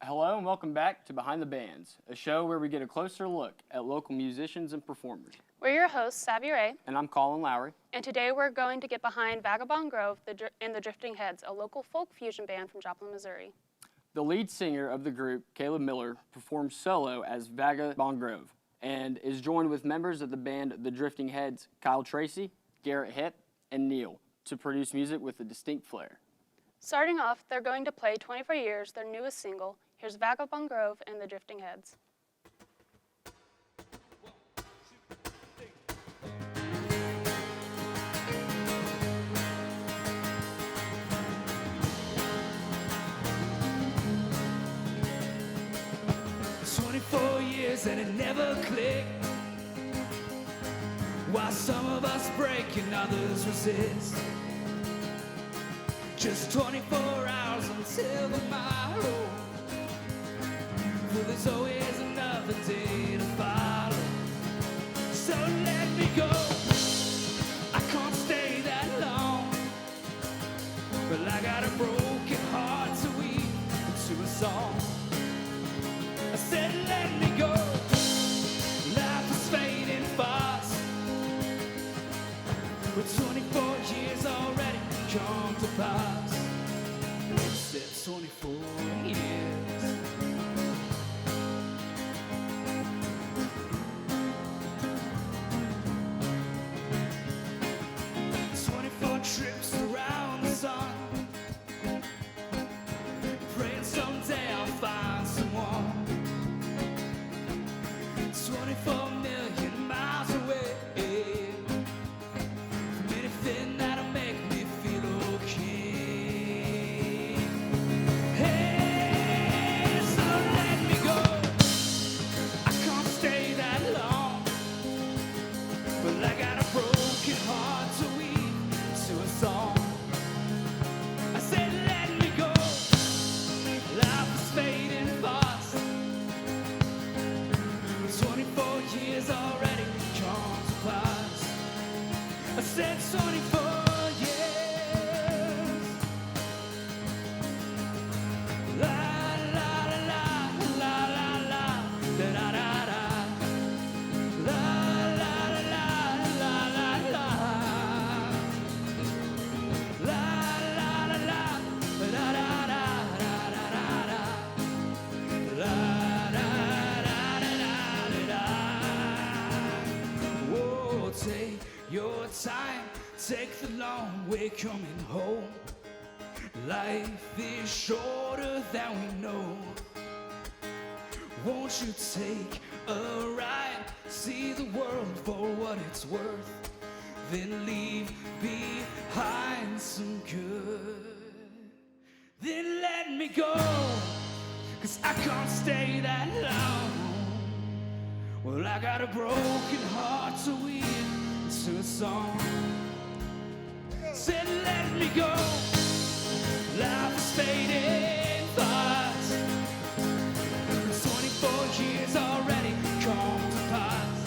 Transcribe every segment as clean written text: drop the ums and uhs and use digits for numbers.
Hello and welcome back to Behind the Bands, a show where we get a closer look at local musicians and performers. We're your hosts, Savvy Ray. And I'm Colin Lowry. And today we're going to get behind Vagabond Grove and the Drifting Heads, a local folk fusion band from Joplin, Missouri. The lead singer of the group, Caleb Miller, performs solo as Vagabond Grove and is joined with members of the band The Drifting Heads, Kyle Tracy, Garrett Hipp, and Neil, to produce music with a distinct flair. Starting off, they're going to play 24 Years, their newest single. Here's Vagabond Grove and the Drifting Heads. And it never clicked. While some of us break and others resist. Just 24 hours until tomorrow. But there's always another day to follow. So let me go. I can't stay that long. But I got a broken heart to weave into a song. I said let me go. Life is fading fast. But 24 years already come to pass. I said 24 years. 24 trips around the sun. Praying someday I'll find someone. 24 million miles away from anything that'll make me feel okay. Hey, so let me go. I can't stay that long. But I got a broken heart to weave to a song. I said let me go. Life is fading fast. 24 years already come to pass. I said 24 years. La la la la la la la da da da da. La la la la la la la. La la la la da da da da da da. La. Take your time, take the long way coming home. Life is shorter than we know. Won't you take a ride, see the world for what it's worth, then leave behind some good. Then let me go, 'cause I can't stay that long. Well, I got a broken heart to weave into a song. Said let me go. Life is fading fast. 24 years already come to pass.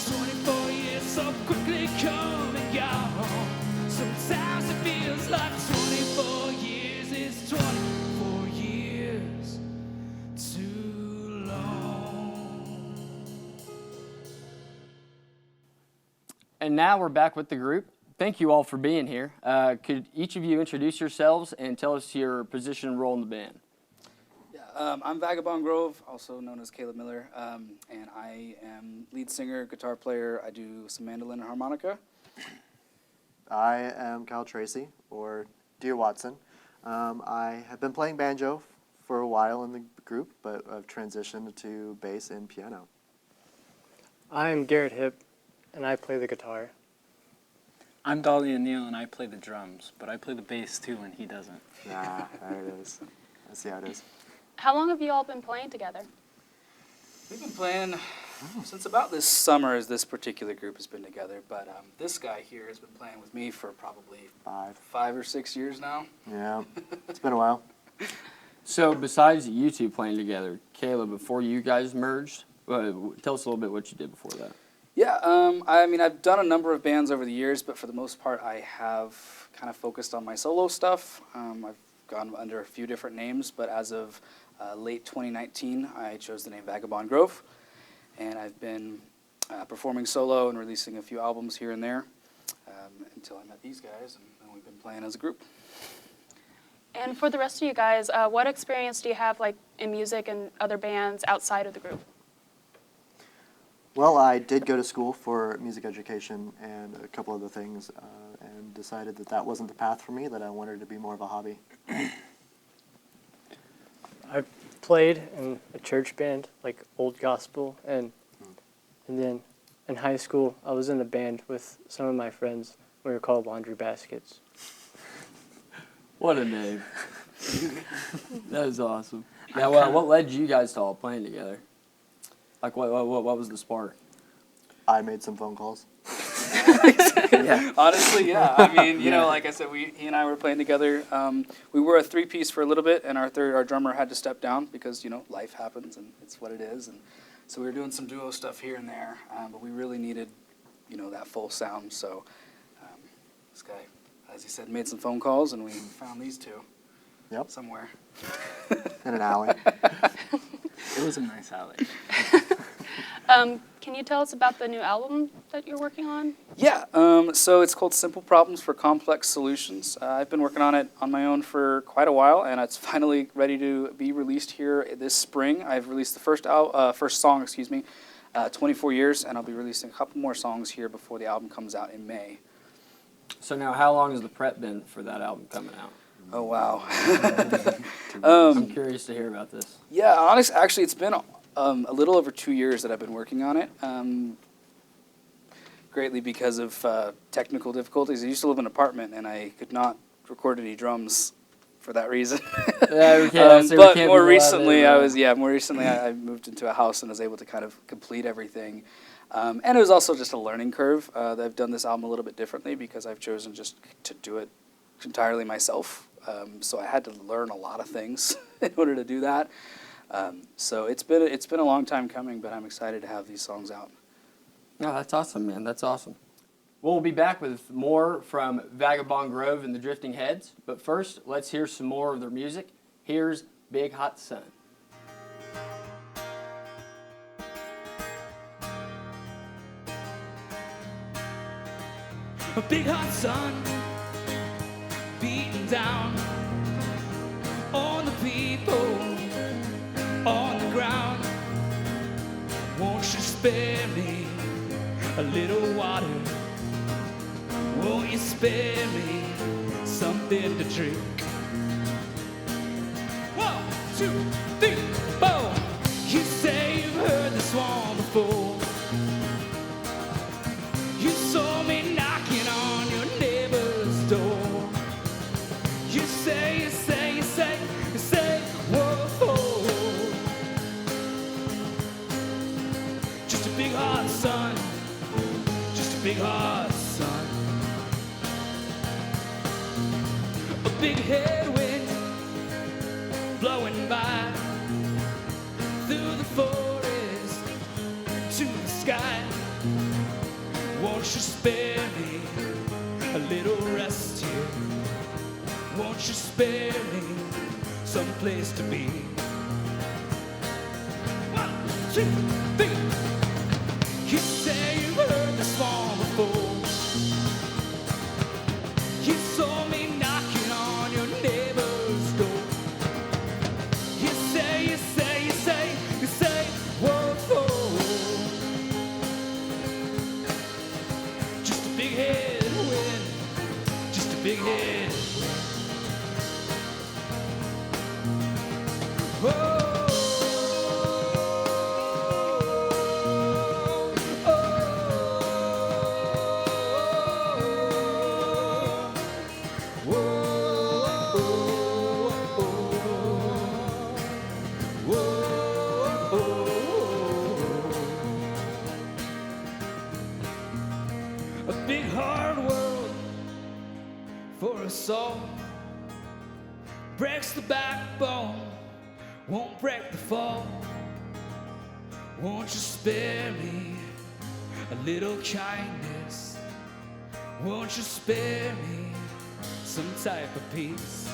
24 years so quickly come and gone. Sometimes it feels like 24 years is 24 years too long. And now we're back with the group. Thank you all for being here. Could each of you introduce yourselves and tell us your position and role in the band? Yeah, I'm Vagabond Grove, also known as Caleb Miller, and I am lead singer, guitar player. I do some mandolin and harmonica. I am Kyle Tracy, or Dear Watson. I have been playing banjo for a while in the group, but I've transitioned to bass and piano. I'm Garrett Hipp, and I play the guitar. I'm Dolly O'Neill, and I play the drums, but I play the bass too, and he doesn't. Nah, there it is. I see how it is. How long have you all been playing together? We've been playing since about this summer as this particular group has been together, but this guy here has been playing with me for probably 5 or 6 years now. Yeah, it's been a while. So besides you two playing together, Caleb, before you guys merged, tell us a little bit what you did before that. Yeah, I mean, I've done a number of bands over the years, but for the most part, I have kind of focused on my solo stuff. I've gone under a few different names, but as of late 2019, I chose the name Vagabond Grove, and I've been performing solo and releasing a few albums here and there until I met these guys, and we've been playing as a group. And for the rest of you guys, what experience do you have like in music and other bands outside of the group? Well, I did go to school for music education and a couple other things, and decided that that wasn't the path for me, that I wanted it to be more of a hobby. I played in a church band, like old gospel, and then in high school I was in a band with some of my friends. We were called Laundry Baskets. What a name. That is awesome. Now, what led you guys to all playing together? Like, what was the spark? I made some phone calls. Yeah. Honestly, yeah. I mean, you know, like I said, he and I were playing together. We were a three-piece for a little bit, and our drummer had to step down because, you know, life happens, and it's what it is. And so we were doing some duo stuff here and there, but we really needed, you know, that full sound. So this guy, as he said, made some phone calls, and we found these two. Yep. Somewhere. In an alley. It was a nice alley. Can you tell us about the new album that you're working on? Yeah, so it's called Simple Problems for Complex Solutions. I've been working on it on my own for quite a while, and it's finally ready to be released here this spring. I've released the first song, 24 Years, and I'll be releasing a couple more songs here before the album comes out in May. So now, how long has the prep been for that album coming out? Oh, wow. I'm curious to hear about this. Yeah, actually, it's been a little over 2 years that I've been working on it, greatly because of technical difficulties. I used to live in an apartment, and I could not record any drums for that reason. Yeah, we can't, but more recently, I moved into a house and was able to kind of complete everything. And it was also just a learning curve. I've done this album a little bit differently because I've chosen just to do it entirely myself. So I had to learn a lot of things in order to do that. So it's been a long time coming, but I'm excited to have these songs out. No, that's awesome, man. That's awesome. We'll be back with more from Vagabond Grove and the Drifting Heads, but first, let's hear some more of their music. Here's Big Hot Sun. A big hot sun beating down on the people on the ground. Won't you spare me a little water? Won't you spare me something to drink? 1, 2, 3, 4. You say you've heard this one before. You saw me knocking on your neighbor's door. You say, whoa. Just a big hot sun. Just a big hot sun. A big headwind blowing by through the forest to the sky. Won't you spare me a little rest here? Won't you spare me some place to be? 1, 2, 3. You say you've heard this song before. You saw me knocking on your neighbor's door. You say, whoa. Just a big headwind, just a big headwind. A big hard world for us all. Breaks the backbone, won't break the fall. Won't you spare me a little kindness? Won't you spare me some type of peace?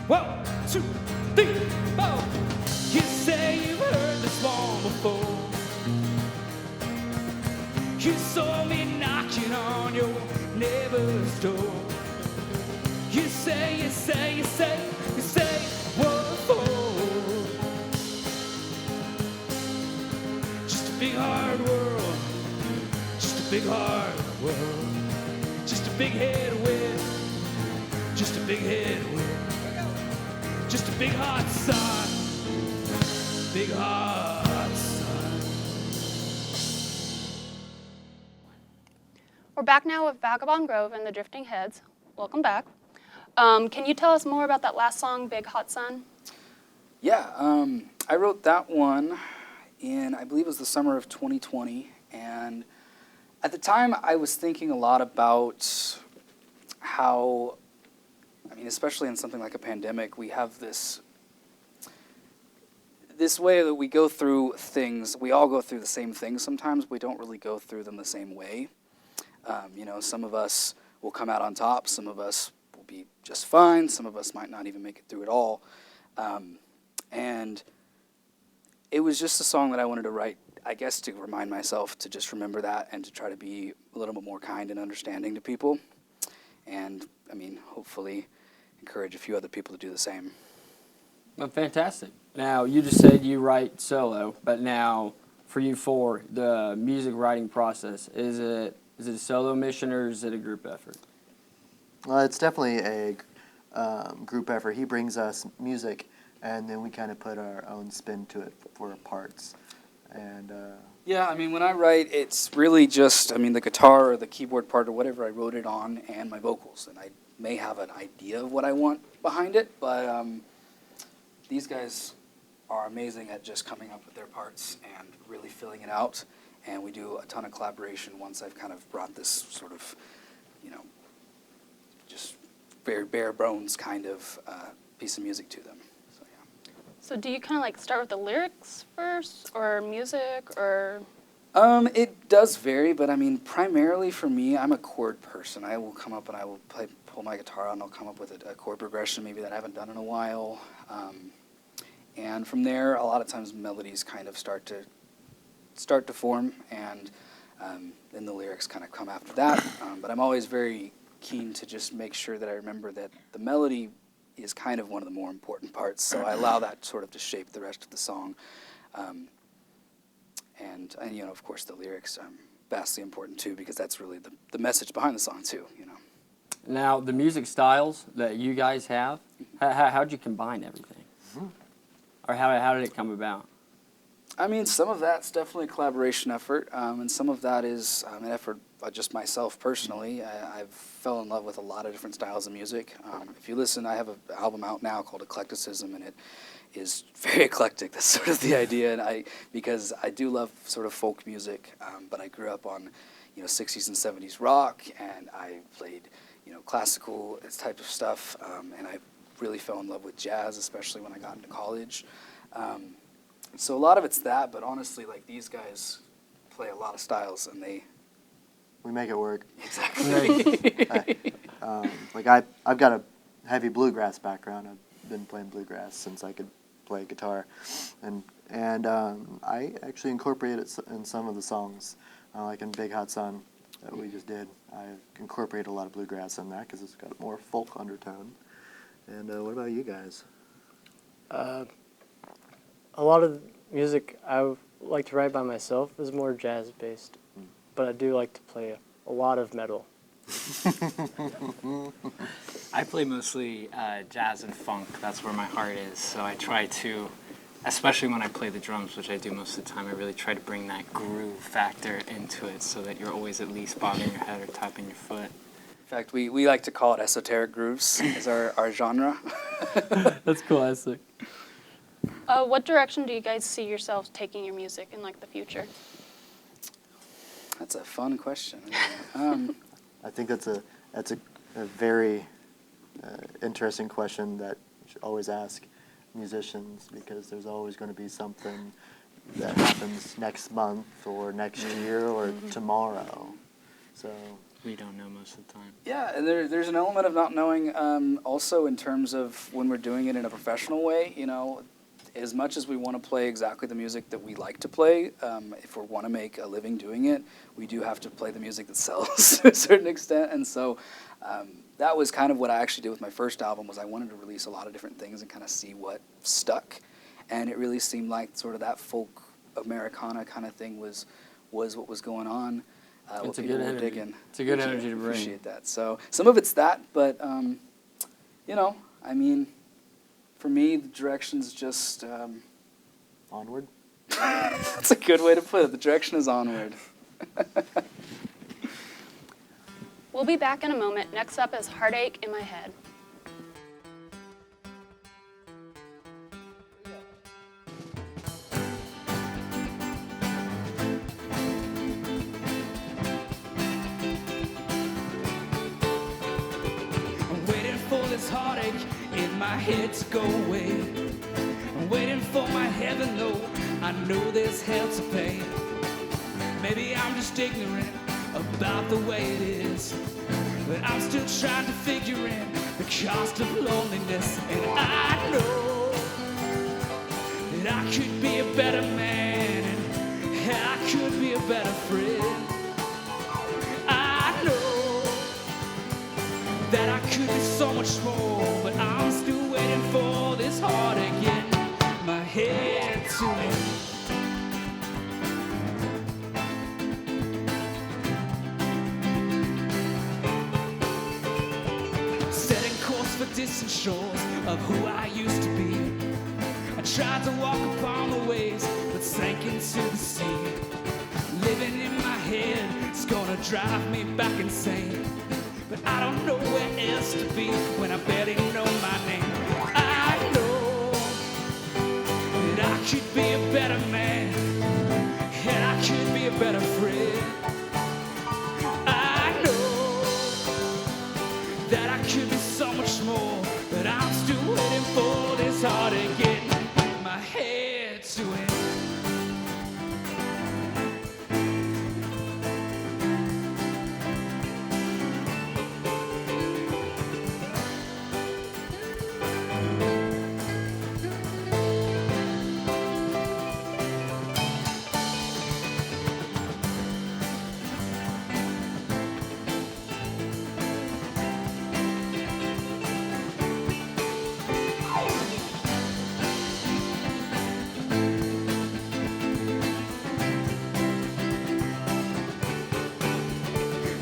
1, 2, 3, 4. You say you've heard this song before. You saw me knocking on your neighbor's door. You say, what for? Just a big hard world. Just a big hard world. Just a big head wind. Just a big head wind. Just a big hot sun. Big hot sun. We're back now with Vagabond Grove and the Drifting Heads. Welcome back. Can you tell us more about that last song, Big Hot Sun? Yeah, I wrote that one in, I believe it was the summer of 2020. And at the time, I was thinking a lot about how, I mean, especially in something like a pandemic, we have this way that we go through things. We all go through the same things sometimes. We don't really go through them the same way. You know, some of us will come out on top. Some of us will be just fine. Some of us might not even make it through it all. And it was just a song that I wanted to write, I guess, to remind myself to just remember that and to try to be a little bit more kind and understanding to people. And, I mean, hopefully encourage a few other people to do the same. Well, fantastic. Now, you just said you write solo, but now for you four, the music writing process, is it a solo mission or is it a group effort? Well, it's definitely a group effort. He brings us music, and then we kind of put our own spin to it for parts. And Yeah, I mean, when I write, it's really just, I mean, the guitar or the keyboard part or whatever I wrote it on and my vocals. And I may have an idea of what I want behind it, but these guys are amazing at just coming up with their parts and really filling it out. And we do a ton of collaboration once I've kind of brought this sort of, you know, just very bare bones kind of piece of music to them. So, yeah. So do you kind of like start with the lyrics first or music or? It does vary, but I mean, primarily for me, I'm a chord person. I will come up and I will pull my guitar out and I'll come up with a chord progression maybe that I haven't done in a while. And from there, a lot of times melodies kind of start to form, and then the lyrics kind of come after that. But I'm always very keen to just make sure that I remember that the melody is kind of one of the more important parts, so I allow that sort of to shape the rest of the song. And you know, of course, the lyrics are vastly important too, because that's really the message behind the song too, you know. Now, the music styles that you guys have, how'd you combine everything? Or how did it come about? I mean, some of that's definitely a collaboration effort, and some of that is an effort by just myself personally. I've fell in love with a lot of different styles of music. If you listen, I have an album out now called Eclecticism, and it is very eclectic. That's sort of the idea, and because I do love sort of folk music, but I grew up on, you know, 60s and 70s rock, and I played, you know, classical type of stuff, and I really fell in love with jazz, especially when I got into college. So a lot of it's that, but honestly, like, these guys play a lot of styles, and we make it work. Exactly. Like I've got a heavy bluegrass background. I've been playing bluegrass since I could play guitar, and I actually incorporate it in some of the songs, like in Big Hot Sun that we just did. I incorporated a lot of bluegrass in that because it's got a more folk undertone. And what about you guys? A lot of music I like to write by myself is more jazz-based, but I do like to play a lot of metal. I play mostly jazz and funk. That's where my heart is. So I try to, especially when I play the drums, which I do most of the time, I really try to bring that groove factor into it so that you're always at least bobbing your head or tapping your foot. In fact, we like to call it esoteric grooves as our genre. That's classic. What direction do you guys see yourselves taking your music in like the future? That's a fun question. I think that's a very interesting question that you should always ask musicians, because there's always going to be something that happens next month or next year or tomorrow. So we don't know most of the time. Yeah, and there's an element of not knowing also in terms of when we're doing it in a professional way, you know, as much as we want to play exactly the music that we like to play, if we want to make a living doing it, we do have to play the music that sells to a certain extent. And so that was kind of what I actually did with my first album, was I wanted to release a lot of different things and kind of see what stuck. And it really seemed like sort of that folk Americana kind of thing was what was going on. What It's a people good were energy. digging. It's a good Thank you. energy to bring. Appreciate that. So some of it's that, but you know, I mean, for me, the direction's just Onward. that's a good way to put it. The direction is onward. We'll be back in a moment. Next up is Heartache in My Head. I'm waiting for this heartache in my head to go away. I'm waiting for my heaven, though I know there's hell to pay. Maybe I'm just ignorant about the way it is, but I'm still trying to figure in the cost of loneliness. And I know that I could be a better man, and I could be a better friend. I know that I could be so much more, but I'm still waiting for this heartache in my head to end. Setting course for distant shores of who I used to be. I tried to walk upon the waves, but sank into the sea. Living in my head is gonna drive me back insane. But I don't know where else to be when I barely know my name. I know that I could be a better man, and I could be a better friend. I know that I could be so much more, but I'm still waiting for this heartache in my head to end.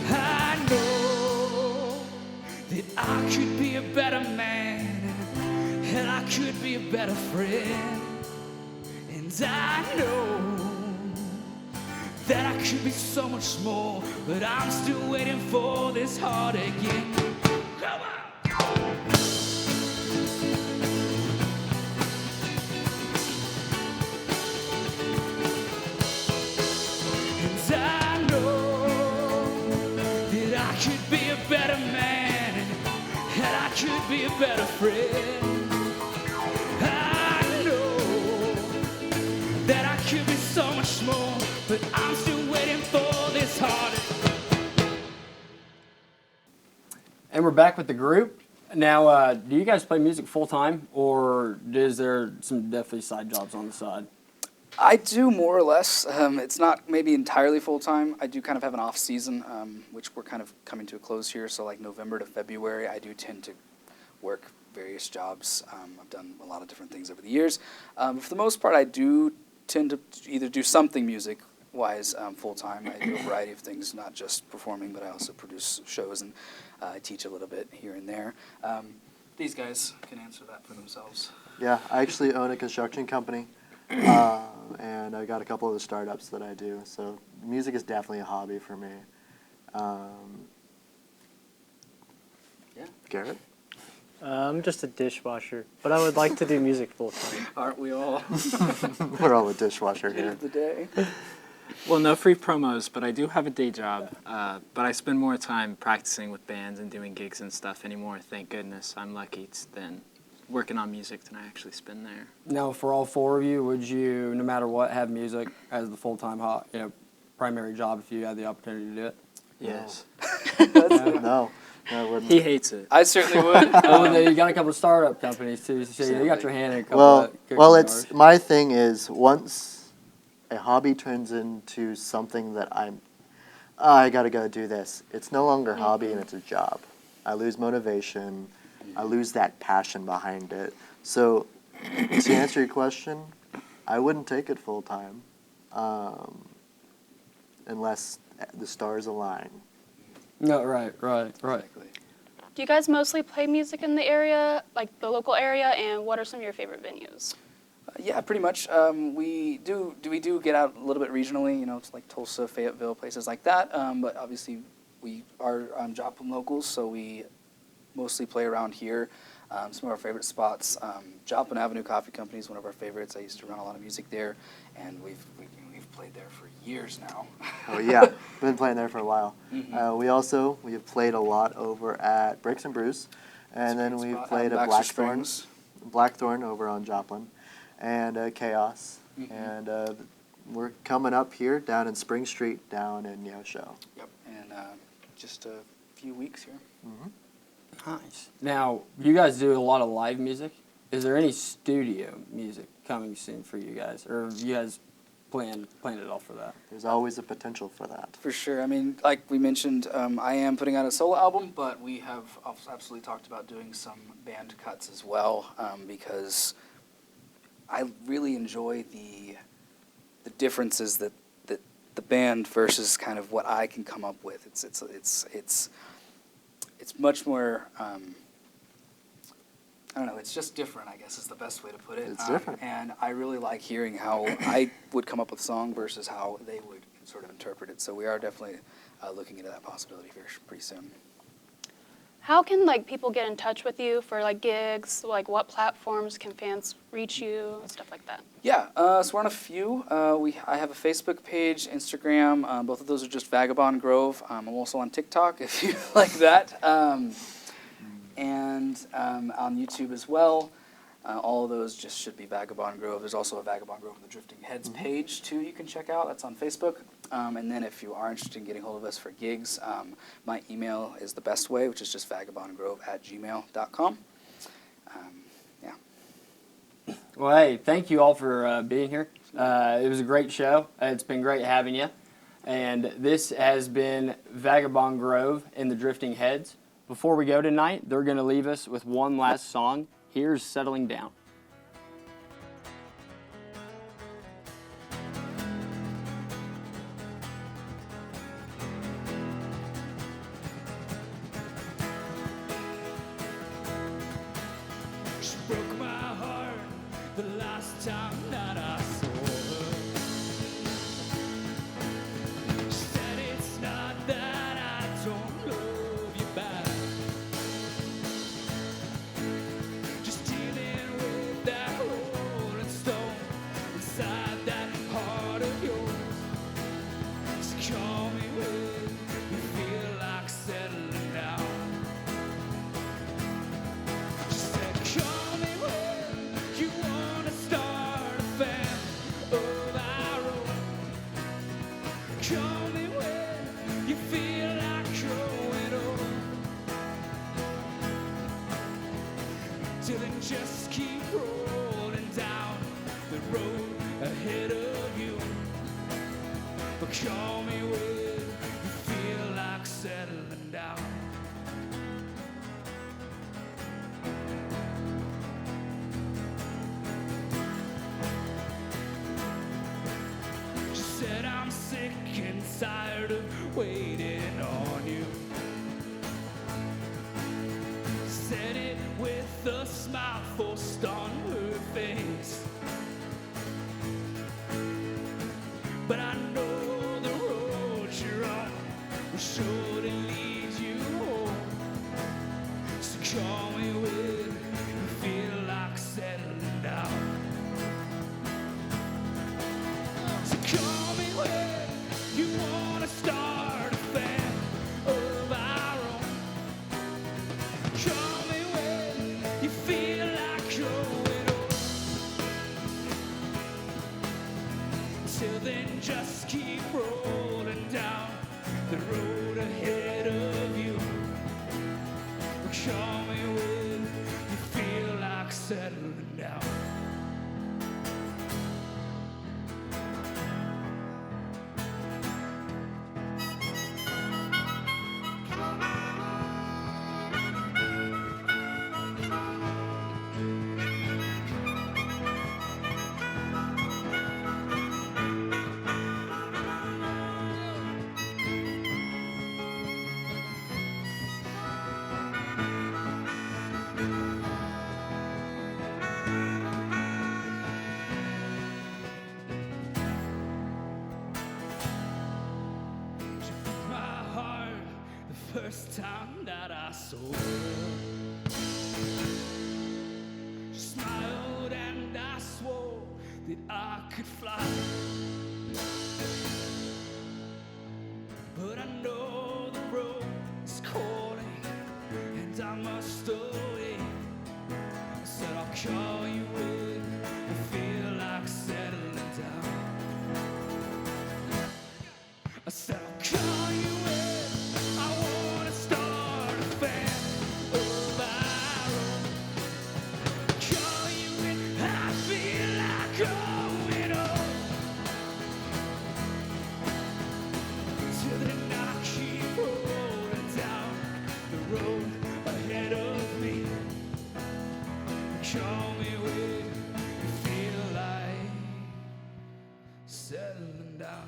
I know that I could be a better man, and I could be a better friend. And I know that I could be so much more, but I'm still waiting for this heartache again. Come on! And I know that I could be a better man, and I could be a better friend. I know that I could be so much more, but I'm still waiting for this heartache. And we're back with the group. Now, do you guys play music full time, or is there some definitely side jobs on the side? I do more or less. It's not maybe entirely full time. I do kind of have an off season, which we're kind of coming to a close here. So like November to February, I do tend to work various jobs. I've done a lot of different things over the years. For the most part, I do tend to either do something music-wise full time. I do a variety of things, not just performing, but I also produce shows and I teach a little bit here and there. These guys can answer that for themselves. Yeah, I actually own a construction company, and I got a couple of the startups that I do. So music is definitely a hobby for me. Yeah. Garrett? I'm just a dishwasher, but I would like to do music full time. Aren't we all? We're all a dishwasher At the end here. of the day. Well, no free promos, but I do have a day job. But I spend more time practicing with bands and doing gigs and stuff anymore. Thank goodness. I'm lucky than working on music than I actually spend there. Now, for all four of you, would you, no matter what, have music as the full-time primary job if you had the opportunity to do it? Yes. No, it wouldn't. He hates it. I certainly would. Oh, and then you got a couple of startup companies too. So you got your hand in a couple. Well, of cooking it's jars. my thing is once a hobby turns into something that I gotta go do this. It's no longer a hobby and it's a job. I lose motivation. I lose that passion behind it. So, to answer your question, I wouldn't take it full time, unless the stars align. No, right. Exactly. Do you guys mostly play music in the area, like the local area, and what are some of your favorite venues? Yeah, pretty much. We do get out a little bit regionally, it's like Tulsa, Fayetteville, places like that. But obviously, we are Joplin locals, so we mostly play around here. Some of our favorite spots, Joplin Avenue Coffee Company is one of our favorites. I used to run a lot of music there, and we've played there for years now. Oh yeah, been playing there for a while. Mhm. We have played a lot over at Breaks and Brews, and then we've played at Baxter Blackthorn, Springs. Blackthorn over on Joplin, and Chaos, and we're coming up here down in Spring Street down in Neosho. Yep, and just a few weeks here. Nice. Now, you guys do a lot of live music. Is there any studio music coming soon for you guys, or have you guys planned it all for that? There's always a potential for that. For sure. I mean, like we mentioned, I am putting out a solo album, but we have absolutely talked about doing some band cuts as well, because I really enjoy the differences that the band versus kind of what I can come up with. It's much more. I don't know, it's just different, I guess is the best way to put it. It's different. And I really like hearing how I would come up with a song versus how they would sort of interpret it. So we are definitely looking into that possibility here pretty soon. How can people get in touch with you for gigs? Like what platforms can fans reach you and stuff like that? Yeah, so we're on a few. I have a Facebook page, Instagram. Both of those are just Vagabond Grove. I'm also on TikTok if you like that. And on YouTube as well. All of those just should be Vagabond Grove. There's also a Vagabond Grove the Drifting Heads page too you can check out. That's on Facebook. And then if you are interested in getting hold of us for gigs, my email is the best way, which is just vagabondgrove@gmail.com. Yeah. Well, hey, thank you all for being here. It was a great show. It's been great having you. And this has been Vagabond Grove and the Drifting Heads. Before we go tonight, they're going to leave us with one last song. Here's Settling Down. She broke my heart the last time that I saw her. She said it's not that I don't love you back, just dealing with that rolling stone inside that heart of yours. So call me when you feel like settling down. She said, call me when you wanna start a family of our own. Call me when you feel like growing old. Till then just keep rolling down the road ahead of you. But call me when you feel like settling down. She said I'm sick and tired of waiting on you. Said it with a smile forced on her face. But I know the road you're on will surely lead you home. So call me when you feel like settling down. So call me when you wanna start a family of our own. Call me when you feel like growing old. Till then just keep rolling down the road ahead. Call me when you feel like settling down. She broke my heart the first time that I saw her. She smiled and I swore that I could fly. But I know the road is calling and I must away. I said I'll call you when I feel like settling down. I said I'll call you when I wanna start a family of our own. Call you when I feel like going home. Till then I keep rolling down the road ahead of me. Call me when you feel like settling down.